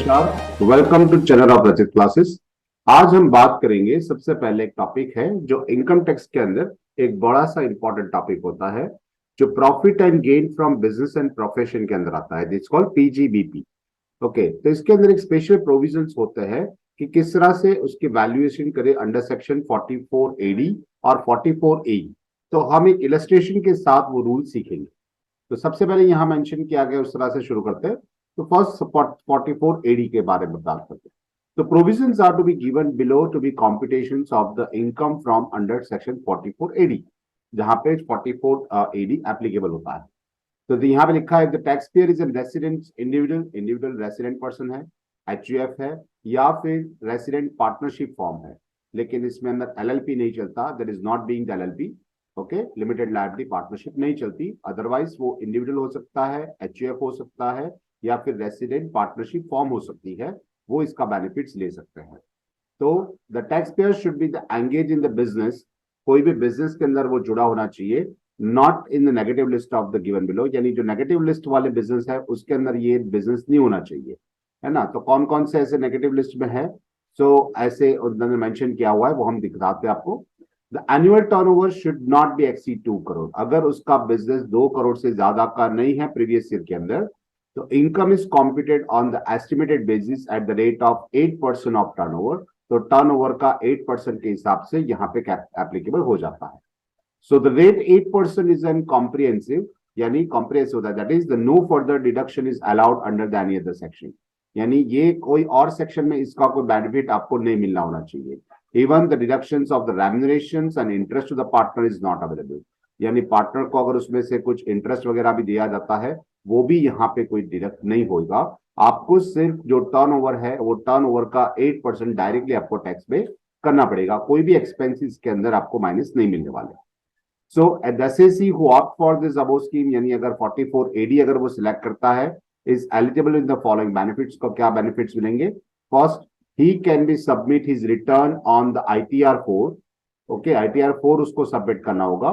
नमस्कार, welcome to channel of रचित classes. आज हम बात करेंगे, सबसे पहले एक टॉपिक है जो इनकम टैक्स के अंदर एक बड़ा सा इंपॉर्टेंट टॉपिक होता है, जो profit and gain from business and profession के अंदर आता है, दिस कॉल्ड पीजीबीपी। ओके, तो इसके अंदर एक स्पेशल प्रोविजंस होते हैं कि किस तरह से उसकी वैल्यूएशन करे अंडर सेक्शन 44 एडी और 44 ए। तो हम एक इलस्ट्रेशन के साथ वो रूल सीखेंगे। तो सबसे पहले यहां मेंशन किया गया, उस तरह से शुरू करते हैं। तो फर्स्ट 44 एडी के बारे में बात करते हैं। तो provisions are to be given below to be computations of the income from under section 44 AD, जहां पे 44 एडी एप्लीकेबल होता है। तो यहाँ पे लिखा है the tax payer is an resident individual resident person है, एचयूएफ है, या फिर रेसिडेंट पार्टनरशिप फॉर्म है। लेकिन इसमें अंदर एलएलपी नहीं चलता, that is not being the LLP. Okay, limited liability partnership नहीं चलती। अदरवाइज वो इंडिविजुअल हो सकता है, एचयूएफ हो सकता है, या फिर रेसिडेंट पार्टनरशिप फॉर्म हो सकती है, वो इसका बेनिफिट्स ले सकते हैं। तो the tax pair should be the engage in the business, कोई भी बिजनेस के अंदर वो जुड़ा होना चाहिए, not in the negative list of the given below. यानी जो नेगेटिव लिस्ट वाले बिजनेस है उसके अंदर ये बिजनेस नहीं होना चाहिए, है ना। तो कौन कौन से ऐसे नेगेटिव लिस्ट में है, सो ऐसे उन्होंने मेंशन किया हुआ है, वो हम दिखाते हैं आपको। The annual turnover should not be exceed 2 crore. अगर उसका बिजनेस 2 करोड़ से ज्यादा का नहीं है प्रीवियस ईयर के अंदर, तो income is computed on the estimated basis at the rate of 8% of turnover. तो टर्नओवर का 8% के हिसाब से यहाँ पे एप्लीकेबल हो जाता है। So the rate 8% is an comprehensive, यानी कॉम्प्रिहेंसिव होता है, that is the no further deduction is allowed under the any other section. यानी ये कोई और सेक्शन में इसका कोई बेनिफिट आपको नहीं मिलना होना चाहिए। Even the deductions of the remunerations and interest to the partner is not available. यानी पार्टनर को अगर उसमें से कुछ इंटरेस्ट वगैरह भी दिया जाता है, वो भी यहाँ पे कोई डिडक्ट नहीं होगा। आपको सिर्फ जो टर्नओवर है, वो टर्नओवर का 8% डायरेक्टली आपको टैक्स पे करना पड़ेगा। कोई भी एक्सपेंसेस के अंदर आपको माइनस नहीं मिलने वाले। So at the assessee who opt for this above scheme, यानी अगर 44 एडी अगर वो सिलेक्ट करता है, is eligible in the following benefits. को क्या बेनिफिट्स मिलेंगे? First, he can be submit his return on the ITR4. Okay, ITR4 उसको सबमिट करना होगा।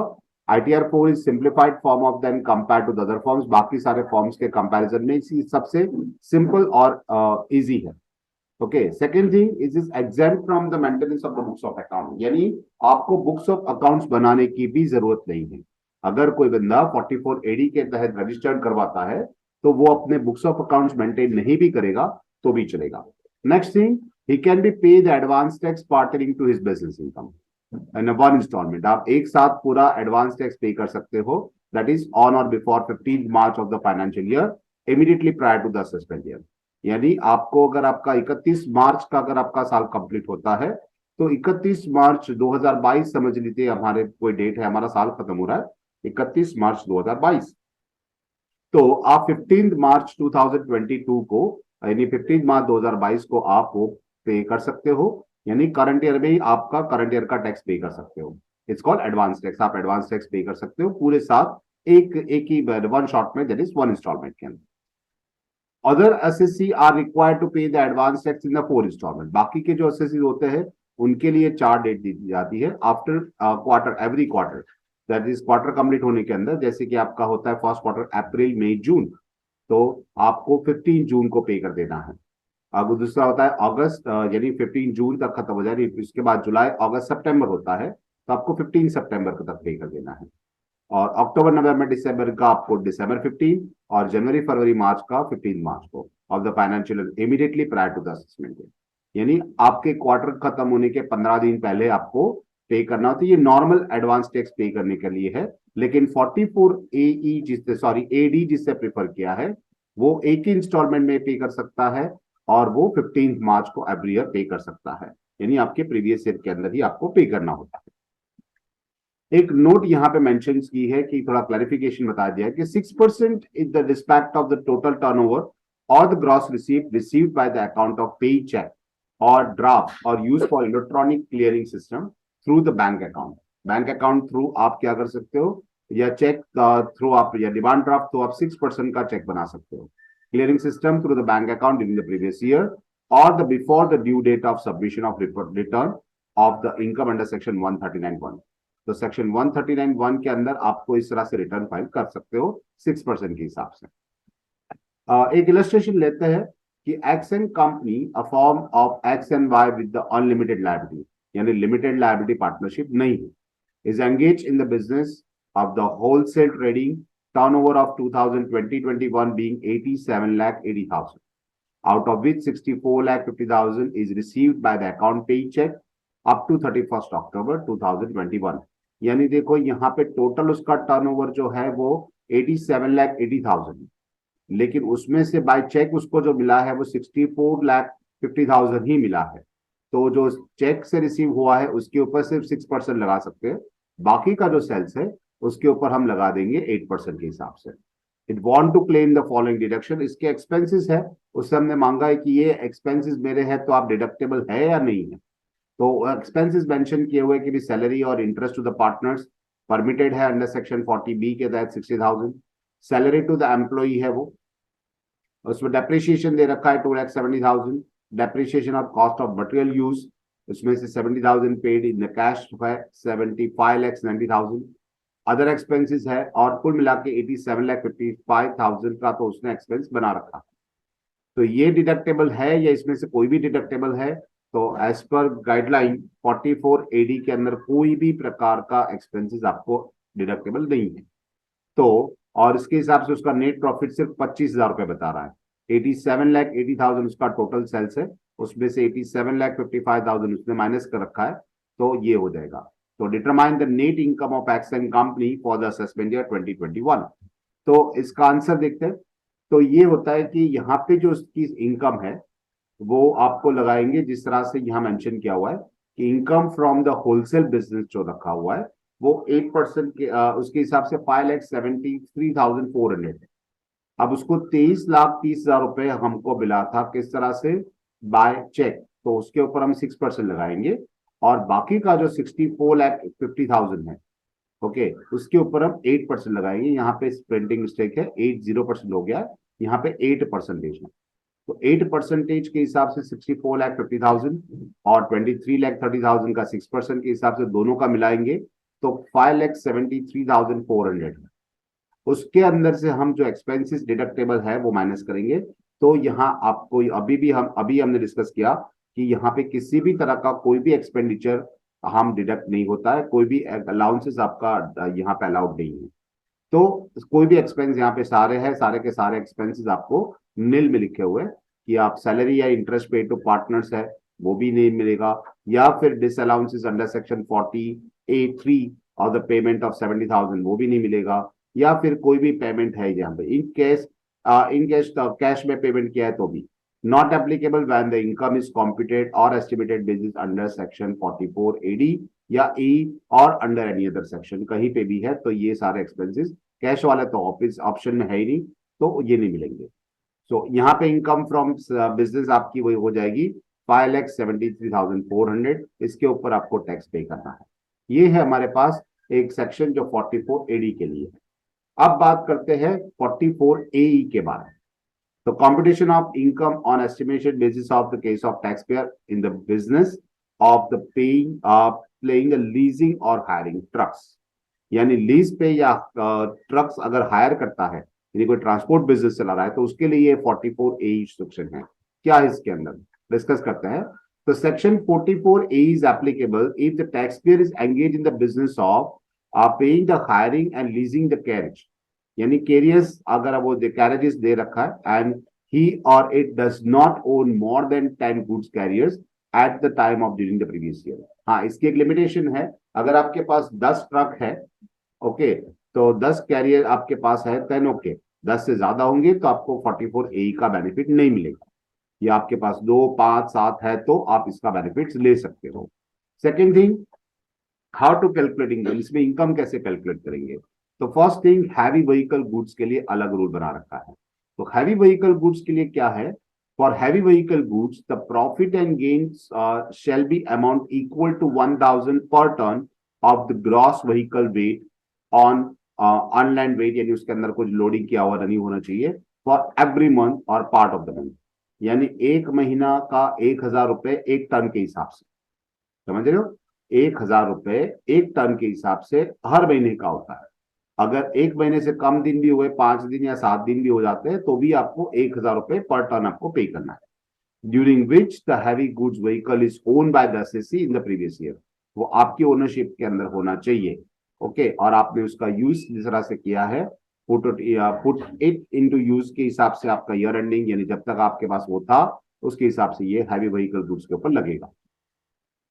ITR4 is simplified form of then compared to the other forms। बाकी सारे forms के comparison में इसी सबसे सिंपल और इजी है। Okay, second thing is exempt from the maintenance of the books of account, यानी आपको बुक्स ऑफ अकाउंट्स बनाने की भी जरूरत नहीं है। अगर कोई बंदा 44 एडी के तहत रजिस्टर्ड करवाता है, तो वो अपने बुक्स ऑफ अकाउंट्स मेंटेन नहीं भी करेगा तो भी चलेगा। Next thing, he can be paid the advance tax pertaining to his business income in a one installment। आप एक साथ पूरा एडवांस टैक्स पे कर सकते हो, that is on or before 15 March of the financial year, immediately prior to the assessment year. यानी आपको अगर आपका 31 मार्च का अगर आपका साल कंप्लीट होता है, तो 31 मार्च 2022 समझ लीजिए हमारे कोई डेट है, हमारा साल खत्म हो रहा है 31 मार्च 2022। तो आप 15 मार्च 2022 को, यानी 15 मार्च 2022 को आप वो पे कर सकते हो। यानी करंट ईयर में ही आपका करंट ईयर का टैक्स पे कर सकते हो। It's called advance tax. आप एडवांस टैक्स पे कर सकते हो पूरे साथ एक ही वन शॉट में, दैट इज वन इंस्टॉलमेंट के अंदर। Other assessee are required to pay the advance tax in the 4 instalment. बाकी के जो एसएससी होते हैं उनके लिए 4 डेट दी जाती है after quarter, every quarter, that is quarter complete होने के अंदर। जैसे कि आपका होता है फर्स्ट क्वार्टर अप्रैल मई जून, तो आपको 15 जून को पे कर देना है। अब दूसरा होता है अगस्त, यानी 15 जून तक खत्म हो जाए, इसके बाद जुलाई अगस्त सितंबर होता है, तो आपको 15 सितंबर तक पे कर देना है। और अक्टूबर नवंबर दिसंबर का आपको दिसंबर 15, और जनवरी फरवरी मार्च का 15 मार्च को of the financial immediately prior to the assessment. यानी आपके क्वार्टर खत्म होने के 15 दिन पहले आपको पे करना होता है। ये नॉर्मल एडवांस टैक्स पे करने के लिए है। लेकिन 44 एई जिससे, सॉरी एडी जिससे प्रेफर किया है, वो एक ही इंस्टॉलमेंट में पे कर सकता है, और वो 15 मार्च को एवरी ईयर पे कर सकता है। यानी आपके प्रीवियस ईयर के अंदर ही आपको पे करना होता है। एक नोट यहाँ पे मेंशन की है कि थोड़ा क्लैरिफिकेशन बता दिया है कि 6% is the respect of the total turnover और the gross received by the account of pay cheque और ड्राफ्ट और use for electronic clearing system through the bank account. Bank account थ्रू आप क्या कर सकते हो, या चेक थ्रू आप, या डिमांड ड्राफ्ट तो आप 6% का चेक बना सकते हो। Clearing system through the bank account during the previous year or the before the due date of submission of return of the income under section 139(1). तो सेक्शन 139(1) के अंदर आपको इस तरह से रिटर्न फाइल कर सकते हो 6% के हिसाब से। एक इलस्ट्रेशन लेते हैं कि X an company a firm of X and Y with the unlimited liability, यानी लिमिटेड लायबिलिटी पार्टनरशिप नहीं है, is engaged in the business of the wholesale trading, turnover of 2020-21 being 87 lakh 80,000, out of which 64 lakh 50,000 is received by the account paying check up to 31st October 2021। यानी देखो यहाँ पे total उसका turnover जो है वो 87 लाख 80,000, लेकिन उसमें से बाय चेक उसको जो मिला है वो 64 लाख 50,000 ही मिला है। तो जो चेक से रिसीव हुआ है उसके ऊपर सिर्फ 6% लगा सकते हैं, बाकी का जो सेल्स है उसके ऊपर हम लगा देंगे 8% के हिसाब से। It want to claim the following deduction, इसके एक्सपेंसेस है, उससे हमने मांगा है कि ये एक्सपेंसेस मेरे हैं तो आप डिडक्टेबल है या नहीं है। तो एक्सपेंसेस मेंशन किए हुए कि भी सैलरी और interest to the partners permitted है अंडर सेक्शन 40B के तहत 60,000, सैलरी टू द एम्प्लॉई है वो, उसमें डेप्रिसिएशन दे रखा है 2,70,000, depreciation of cost of material use उसमें से 70,000 पेड इन द कैश है, 75,90,000 अदर एक्सपेंसेस है, और कुल मिला के 87,55,000 का तो उसने एक्सपेंस बना रखा। तो ये डिडक्टेबल है या इसमें से कोई भी डिडक्टेबल है? तो एज पर गाइडलाइन 44AD के अंदर कोई भी प्रकार का एक्सपेंसेस आपको डिडक्टेबल नहीं है। तो और इसके हिसाब से उसका नेट प्रॉफिट सिर्फ 25,000 रुपए बता रहा है। 87,80,000 उसका टोटल सेल्स है, उसमें से 87,55,000 उसने माइनस कर रखा है, तो ये हो जाएगा। तो determine the net income of X and company for the assessment year 2021। तो इसका आंसर देखते हैं। तो ये होता है कि यहाँ पे जो उसकी इनकम है वो आपको लगाएंगे जिस तरह से यहाँ मेंशन किया हुआ है कि income from the wholesale business जो रखा हुआ है वो 8% के उसके हिसाब से 5,73,400 है। अब उसको 23,30,000 रुपए हमको मिला था किस तरह से? बाय चेक, तो उसके ऊपर हम 6% लगाएंगे, और बाकी का जो 64,50,000 है, ओके, उसके ऊपर हम 8% लगाएंगे। यहाँ पे प्रिंटिंग मिस्टेक है, 80% हो गया, यहाँ पे 8% है। तो 8% के हिसाब से 64,50,000 और 23,30,000 का 6% के हिसाब से दोनों का मिलाएंगे तो 5,73,400 है। उसके अंदर से हम जो एक्सपेंसेस डिडक्टेबल है वो माइनस करेंगे। तो यहाँ आपको अभी हमने डिस्कस किया कि यहाँ पे किसी भी तरह का कोई भी एक्सपेंडिचर हम डिडक्ट नहीं होता है, कोई भी अलाउंसेस आपका यहाँ पे अलाउड नहीं है। तो कोई भी एक्सपेंस यहाँ पे सारे हैं, सारे के सारे एक्सपेंसेस आपको नील में लिखे हुए कि आप सैलरी या इंटरेस्ट पेड टू पार्टनर्स है वो भी नहीं मिलेगा, या फिर डिसअलाउंसेस अंडर सेक्शन 40A3 और द पेमेंट ऑफ 70,000 वो भी नहीं मिलेगा, या फिर कोई भी पेमेंट है यहाँ पे इन कैश में पेमेंट किया है तो भी not applicable when the income is computed और estimated basis under section 44AD या ई और अंडर एनी अदर सेक्शन, कहीं पे भी है तो ये सारे एक्सपेंसेस कैश वाले तो ऑफिस ऑप्शन में है ही नहीं, तो ये नहीं मिलेंगे। सो यहाँ पे इनकम फ्रॉम बिजनेस आपकी वही हो जाएगी 5,73,400, इसके ऊपर आपको टैक्स पे करना है। ये है हमारे पास एक सेक्शन जो 44AD के लिए है। अब बात करते हैं 44AE के बारे में। तो computation of income on estimation basis of the case of tax payer in the business of the playing leasing or hiring trucks, यानी लीज पे या ट्रक्स अगर हायर करता है, यानी कोई ट्रांसपोर्ट बिजनेस चला रहा है, तो उसके लिए ये 44AE सेक्शन है। क्या है इसके अंदर डिस्कस करते हैं। तो section 44AE is applicable if the tax payer is engage in the business of paying the hiring and leasing the carriage, यानी कैरियर्स अगर वो कैरेजेस दे रखा है and he or it does not own more than 10 goods carriers at the time of during the previous year. हाँ, इसकी एक limitation है, अगर आपके पास 10 ट्रक है, ओके, तो 10 कैरियर आपके पास है 10, ओके, 10 से ज्यादा होंगे तो आपको 44AE का बेनिफिट नहीं मिलेगा। या आपके पास 2, 5, 7 है तो आप इसका बेनिफिट ले सकते हो। Second thing, how to calculate income, इसमें इनकम कैसे कैलकुलेट करेंगे। तो first thing, heavy vehicle goods के लिए अलग रूल बना रखा है। तो हैवी व्हीकल गुड्स के लिए क्या है? For heavy vehicle goods the profit and gains shall be amount equal to 1,000 per ton of the gross vehicle weight on unladen weight, यानी उसके अंदर कुछ लोडिंग किया हुआ नहीं होना चाहिए, फॉर एवरी मंथ और पार्ट ऑफ द मंथ, यानी एक महीना का 1,000 रुपए एक टन के हिसाब से, समझ रहे हो? 1,000 रुपए एक टन के हिसाब से हर महीने का होता है। अगर 1 महीने से कम दिन भी हुए, 5 दिन या 7 दिन भी हो जाते हैं, तो भी आपको 1,000 रुपए पर टन आपको पे करना है, during which the heavy goods vehicle is own by the assessee in the previous year. वो आपकी ओनरशिप के अंदर होना चाहिए। ओके, और आपने उसका यूज जिस तरह से किया है, पुट इट इनटू यूज के हिसाब से आपका ईयर एंडिंग, यानी जब तक आपके पास वो था उसके हिसाब से ये हैवी व्हीकल गुड्स के ऊपर लगेगा।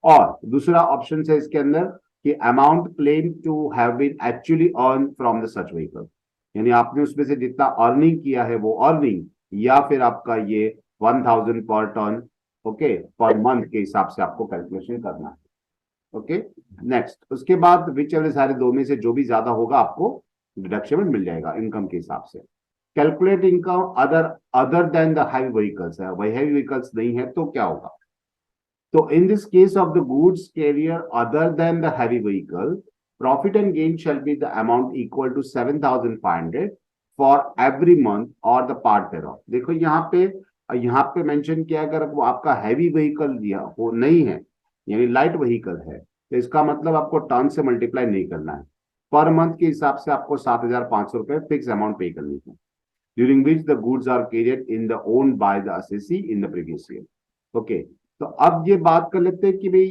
और दूसरा ऑप्शन है इसके अंदर कि amount claim to have been actually earn from the such vehicle, यानी आपने उसमें से जितना अर्निंग किया है वो अर्निंग, या फिर आपका ये 1,000 per ton, okay, per month के हिसाब से आपको कैलकुलेशन करना है। ओके, नेक्स्ट उसके बाद विच एवर सारे दो में से जो भी ज्यादा होगा आपको डिडक्शन में मिल जाएगा इनकम के हिसाब से। Calculate income other other than the heavy vehicles है, वही हैवी व्हीकल्स नहीं है तो क्या होगा? So in this case of the goods carrier other than the heavy vehicle, profit and gain shall be the amount equal to 7,500 for every month or the part thereof। देखो यहाँ पे mention किया, अगर वो आपका हैवी व्हीकल दिया वो नहीं है, यानी लाइट व्हीकल है, तो इसका मतलब आपको टन से मल्टीप्लाई नहीं करना है। पर मंथ के हिसाब से आपको 7,500 रुपए फिक्स अमाउंट पे करनी है, during which the goods are carried in the own by the assessee in the previous year. Okay, तो अब ये बात कर लेते हैं कि भाई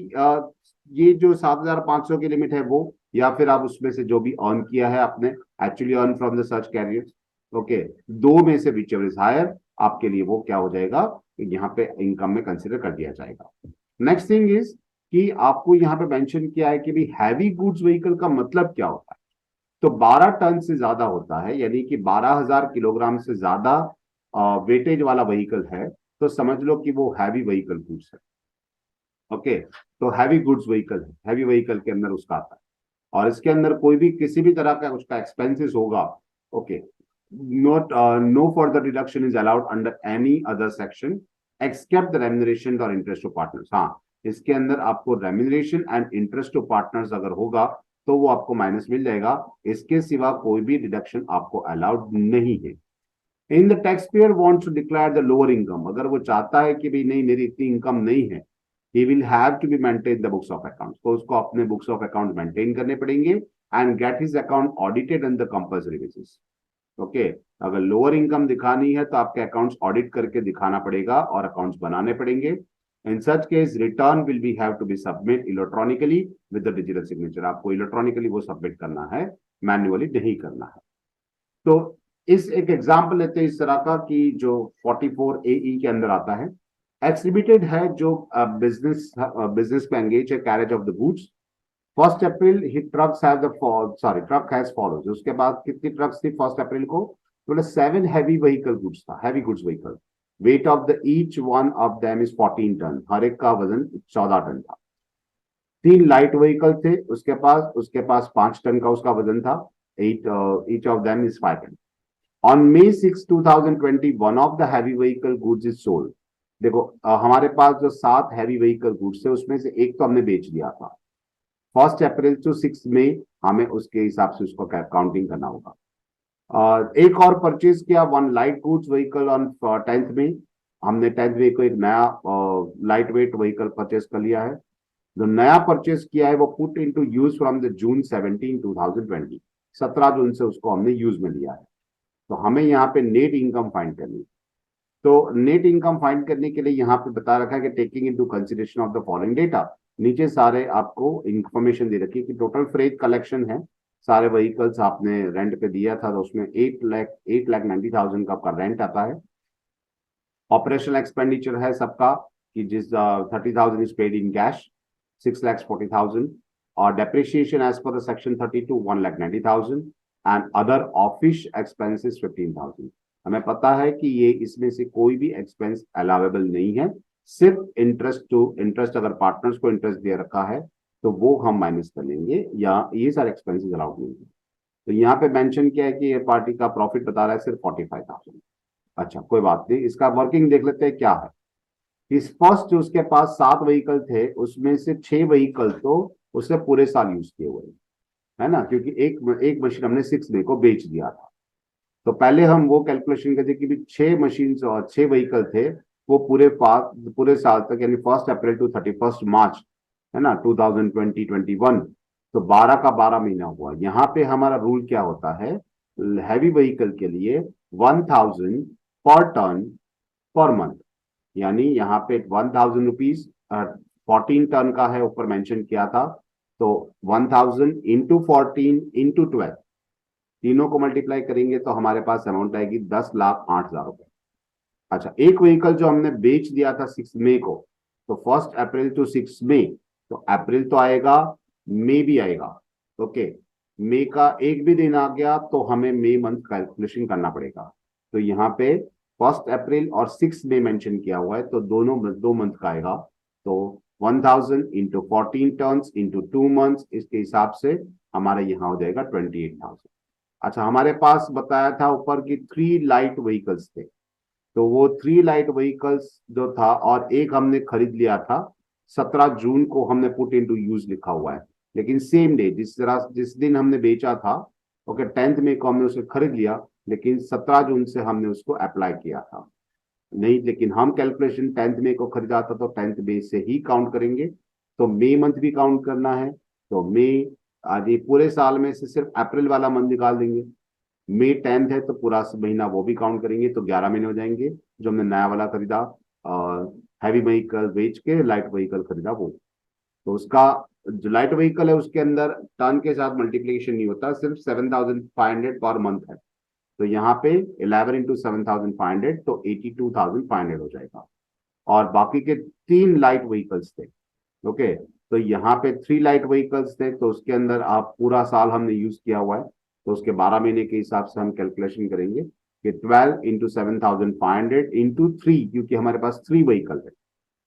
ये जो 7,500 की लिमिट है वो, या फिर आप उसमें से जो भी अर्न किया है आपने actually earn from the search carrier, okay, दो में से विच एवर इज हायर, आपके लिए वो क्या हो जाएगा, यहाँ पे इनकम में कंसिडर कर दिया जाएगा। नेक्स्ट थिंग इज कि आपको यहाँ पे मेंशन किया है कि भाई हैवी गुड्स व्हीकल का मतलब क्या होता है। तो 12 टन से ज्यादा होता है, यानी कि 12,000 किलोग्राम से ज्यादा वेटेज वाला व्हीकल है, तो समझ लो कि वो हैवी व्हीकल गुड्स है। ओके, तो हैवी गुड्स व्हीकल है, हैवी व्हीकल के अंदर उसका आता है, और इसके अंदर कोई भी किसी भी तरह का उसका एक्सपेंसेस होगा। Okay, note no further deduction is allowed under any other section except the remuneration और इंटरेस्ट टू पार्टनर्स। हाँ, इसके अंदर आपको remuneration and interest to partners अगर होगा तो वो आपको माइनस मिल जाएगा, इसके सिवा कोई भी डिडक्शन आपको अलाउड नहीं है। In the tax payer wants to declare the lower income, अगर वो चाहता है कि भाई नहीं मेरी इतनी इनकम नहीं है, he will have to be maintain the books of accounts, तो उसको अपने बुक्स ऑफ अकाउंट मेंटेन करने पड़ेंगे and get his account audited on the compulsory basis. Okay, अगर लोअर इनकम दिखानी है तो आपके अकाउंट्स ऑडिट करके दिखाना पड़ेगा और अकाउंट्स बनाने पड़ेंगे। In such case return will be have to be submit electronically with the digital signature, आपको इलेक्ट्रॉनिकली वो सबमिट करना है, मैन्युअली नहीं करना है। तो इस एक एग्जाम्पल लेते हैं इस तरह का कि जो 44 AE के अंदर आता है, एक्सिबिटेड है जो बिजनेस में एंगेज है carriage of the goods. 1 April he trucks have the truck has follows, उसके बाद कितनी ट्रक्स थी 1 अप्रैल को? तो 7 हैवी व्हीकल गुड्स था, heavy goods vehicle. Weight of the each one of them is 14 ton, हर एक का वजन 14 टन था। 3 लाइट व्हीकल थे उसके पास 5 टन का उसका वजन था, each of them is 5 ton. On May 6, 2020, one of the heavy vehicle goods is sold। देखो हमारे पास जो 7 हैवी व्हीकल गुड्स है उसमें से एक तो हमने बेच दिया था। 1 अप्रैल to 6 मई हमें उसके हिसाब से उसको काउंटिंग करना होगा। एक और परचेज किया 1 light goods vehicle on 10th मई, हमने 10th मई को एक नया लाइट वेट व्हीकल परचेज कर लिया है। जो नया परचेज किया है वो put into use from the June 17, 2020, 17 जून से उसको हमने यूज में लिया है। तो हमें यहाँ पे नेट इनकम फाइंड करनी है। तो नेट इनकम फाइंड करने के लिए यहाँ पे बता रखा है कि taking into consideration of the following data, नीचे सारे आपको इंफॉर्मेशन दे रखी है कि टोटल फ्रेट कलेक्शन है, सारे व्हीकल्स आपने रेंट पे दिया था तो उसमें 8,90,000 का आपका रेंट आता है। ऑपरेशनल एक्सपेंडिचर है सबका कि जिस 30,000 इज पेड इन कैश, 6,40,000, और depreciation as per the section 32 1,90,000 and other office expenses 15,000। हमें पता है कि ये इसमें से कोई भी एक्सपेंस अलाउेबल नहीं है, सिर्फ इंटरेस्ट अगर पार्टनर्स को इंटरेस्ट दे रखा है तो वो हम माइनस कर लेंगे, या ये सारे एक्सपेंसेस अलाउड नहीं है। तो यहाँ पे मेंशन किया है कि ये पार्टी का प्रॉफिट बता रहा है सिर्फ 45,000। अच्छा कोई बात नहीं, इसका वर्किंग देख लेते हैं क्या है। इस फर्स्ट उसके पास 7 व्हीकल थे, उसमें से 6 व्हीकल तो उसने पूरे साल यूज किए हुए है ना, क्योंकि एक मशीन हमने 6 मई को बेच दिया था। तो पहले हम वो कैलकुलेशन करते कि 6 मशीन और 6 व्हीकल थे वो पूरे साल तक, यानी 1 अप्रैल to 31 मार्च है ना 2020-21, तो 12 का 12 महीना हुआ। यहाँ पे हमारा रूल क्या होता है, हैवी व्हीकल के लिए 1000 पर टन पर मंथ, यानी यहाँ पे 1000 रुपीज 14 टन का है, ऊपर मेंशन किया था। तो 1000 इंटू 14 इंटू 12, तीनों को मल्टीप्लाई करेंगे तो हमारे पास अमाउंट आएगी 10,08,000 रुपए। अच्छा, एक व्हीकल जो हमने बेच दिया था 6 मई को, तो 1 अप्रैल टू 6 मई, तो अप्रैल तो आएगा, मई भी आएगा। ओके, मई का एक भी दिन आ गया तो हमें मई मंथ कैलकुलेशन करना पड़ेगा। तो यहाँ पे 1 अप्रैल और 6 मई मेंशन किया हुआ है, तो दोनों 2 मंथ का आएगा। तो 1000 इंटू 14 टर्न्स इंटू 2 मंथ्स, इसके हिसाब से हमारा यहाँ हो जाएगा 28,000। अच्छा, हमारे पास बताया था ऊपर की 3 लाइट व्हीकल्स थे, तो वो 3 लाइट व्हीकल्स जो था, और एक हमने खरीद लिया था 17 जून को, हमने पुट इनटू यूज लिखा हुआ है, लेकिन सेम डे जिस दिन हमने बेचा था, ओके, 10 मई को हमने उसे खरीद लिया, लेकिन 17 जून से हमने उसको अप्लाई किया था। नहीं, लेकिन हम कैलकुलेशन 10 मई को खरीदा था, तो 10 मई से ही काउंट करेंगे। तो मई मंथ भी काउंट करना है, तो मई, आज ये पूरे साल में से सिर्फ अप्रैल वाला मंथ निकाल देंगे। मई 10 है तो पूरा महीना वो भी काउंट करेंगे, तो 11 महीने हो जाएंगे। जो हमने नया वाला खरीदा, हैवी व्हीकल बेच के लाइट व्हीकल खरीदा वो, तो उसका जो लाइट व्हीकल है उसके अंदर टन के साथ मल्टीप्लीकेशन नहीं होता, सिर्फ 7,500 पर मंथ है। तो यहाँ पे 11 इंटू 7,500, तो 82,500 हो जाएगा। और बाकी के 3 लाइट व्हीकल्स थे। ओके, तो यहाँ पे 3 लाइट व्हीकल्स थे, तो उसके अंदर आप पूरा साल हमने यूज किया हुआ है, तो उसके 12 महीने के हिसाब से हम कैलकुलेशन करेंगे कि 12 इंटू 7,500 इंटू 3, क्योंकि हमारे पास 3 व्हीकल है,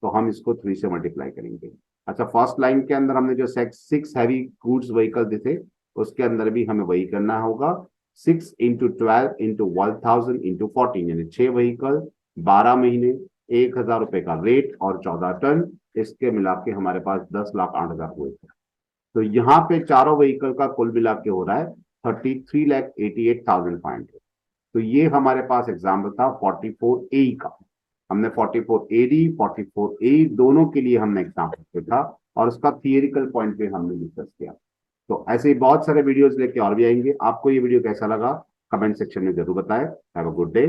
तो हम इसको 3 से मल्टीप्लाई करेंगे। अच्छा, फर्स्ट लाइन के अंदर हमने जो 6 हैवी गुड्स व्हीकल थे, उसके अंदर भी हमें वही करना होगा। 6 इंटू 12 इंटू 1000 इंटू 14, यानी 6 व्हीकल, 12 महीने, 1,000 रुपए का रेट और 14 टन, इसके मिला के हमारे पास 10,08,000 हुए थे। तो यहाँ पे चारों व्हीकल का कुल मिला के हो रहा है 33,88,500। तो ये हमारे पास एग्जाम्पल था 44A का। हमने 44AD 44A दोनों के लिए हमने एग्जाम्पल देखा, और उसका थियरिकल पॉइंट पे हमने डिस्कस किया। तो ऐसे ही बहुत सारे वीडियोस लेके और भी आएंगे। आपको ये वीडियो कैसा लगा, कमेंट सेक्शन में जरूर बताएं। Have a good day.